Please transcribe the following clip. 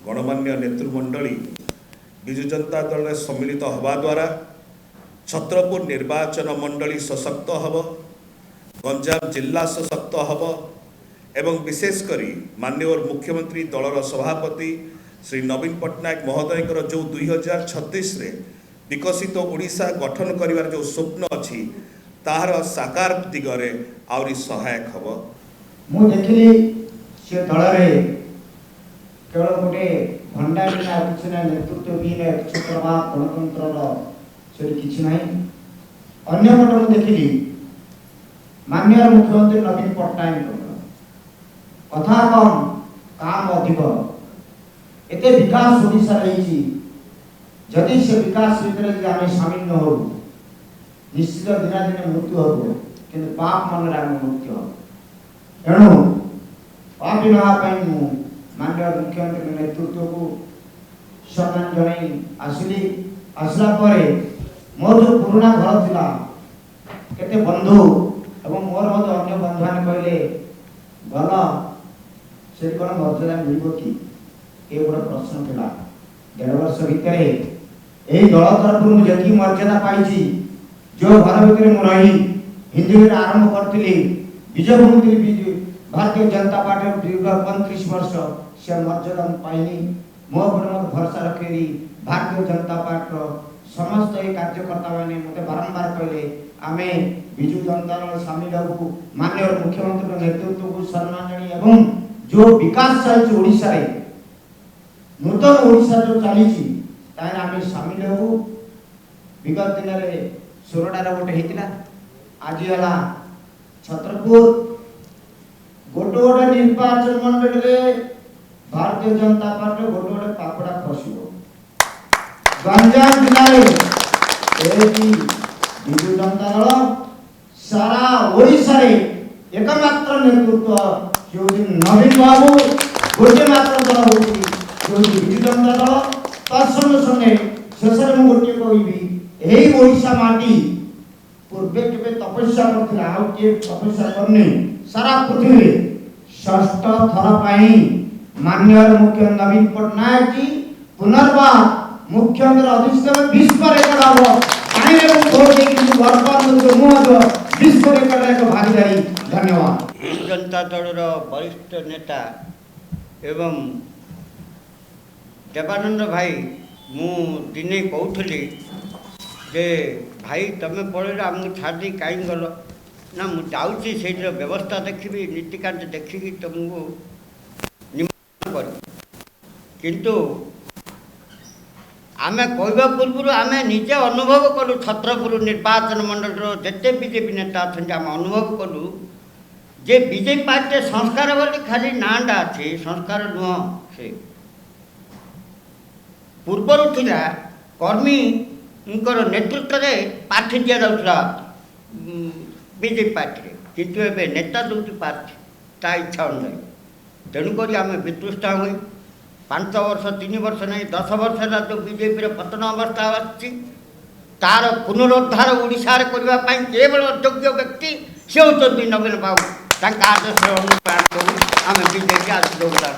गणमान्य नेतृमंडली विजु जनता दल सम्मिलित हवा द्वारा छत्रपुर निर्वाचन मंडली सशक्त हब, गंजाम जिला सशक्त हब एवं विशेषकर माननीय मुख्यमंत्री दलर सभापति श्री नवीन पट्टनायक महोदय जो 2036 रे विकसित ओडिशा गठन करिवार जो स्वप्न अच्छी तार साकार दिगरे आउरी सहायक हब। मु देखिली से दल रे केवल गोटे भंडारी ना किछ ना नेतृत्व भी ना छत्रवा गणतंत्र से किछ नाही। अन्य पट मु देखिली माननीय मुख्यमंत्री नवीन पट्टनायक कथा कम काम अधिक एते विकास ओडिशा रही जदि से विकास भीतर आम सामिल न हो निश्चित दिन दिन मृत्यु हो कि पाप मन मृत्यु हो। तेणु पापी नापाई माननीय मुख्यमंत्री नेतृत्व को सम्मान जन आसली आसला मोर जो पुराना घर थिला केते बंधु एवं मोर अन्य बंधु मैंने कहले भल से कौन मर्यादा मिल कि ये गोटे प्रश्न था। 1.5 वर्ष भितर यही दल तरफ मुझे मर्यादा पाई जो घर भितर मुझे हिंदी में आरंभ करी विजय भूमि भारतीय जनता पार्टी दीर्घ 35 वर्ष से मर्यादा पाइनी। मो भरोसा रखी भारतीय जनता पार्टी समस्त ये कार्यकर्ता मैंने मत बारंबार कहले आमे विजु जनता दल सामिल हबू माननीय मुख्यमंत्री नेतृत्व को सम्मान जानी एवं जो विकास चलती ओडिशा रे नूतन ओडिशा जो चली आम सामिल हबू। विगत दिन में सोरडार गोटे होता आज है छत्रपुर गोटे गोटे निर्वाचन मंडल में भारतीय जनता पार्टी गोटे गोटे पापड़ा खसब। गंजाम जिले विजु जनता दल सारा ओडिशा रे एकमात्र नेतृत्व जो नवीन बाबू गोटे मात्र दल हो विजु जनता दल तत्संगे संगे शेष में गोटे कहि यही ओडिशा माटी पूर्वे के तपस्या करथिला आ के तपस्या करने सारा पृथ्वी षष्ठ थर पाई माननीय मुख्यमंत्री नवीन पट्टनायक जी पुनर्बार मुख्यमंत्री अधिष्ठान विश्व रेकर्ड हम पानी में भोट देकी वर्तमान जो मुझे विश्व रेकर्ड एक भागीदारी। धन्यवाद। जनता दल वरिष्ठ नेता एवं देवानंद भाई मु दिने कहूली जे भाई तुम्हें पड़े आमको छाड़ी कहीं गल ना मुझे जाऊँगी से व्यवस्था देखी नीतिकांत देखिकी तुमको निमंत्रण कर किंतु आम कहवा पूर्व आम निजे अनुभव कलु छत्रपुर निर्वाचन मंडल जिते बीजेपी नेता अच्छा आम अनुभव कलु जे बीजेपी पार्टी संस्कार बोली खाली नाटा अच्छे संस्कार नुह से पूर्वर थिला कर्मी नेतृत्व में पार्टी दि जाऊला बीजेपी पार्टी किंतु एबे नेता दूसरी पार्टी ता इच्छा अनुसार तेणुक आम वितृष्टा हुई 5 वर्ष 3 वर्ष नहीं 10 वर्ष है जो बीजेपी पतन अवस्था तार पुनरुद्धार ओडिशा करने केवल अयोग्य व्यक्ति से होती नवीन बाबू आदेश अनुपात आम बीजेपी आज योगदान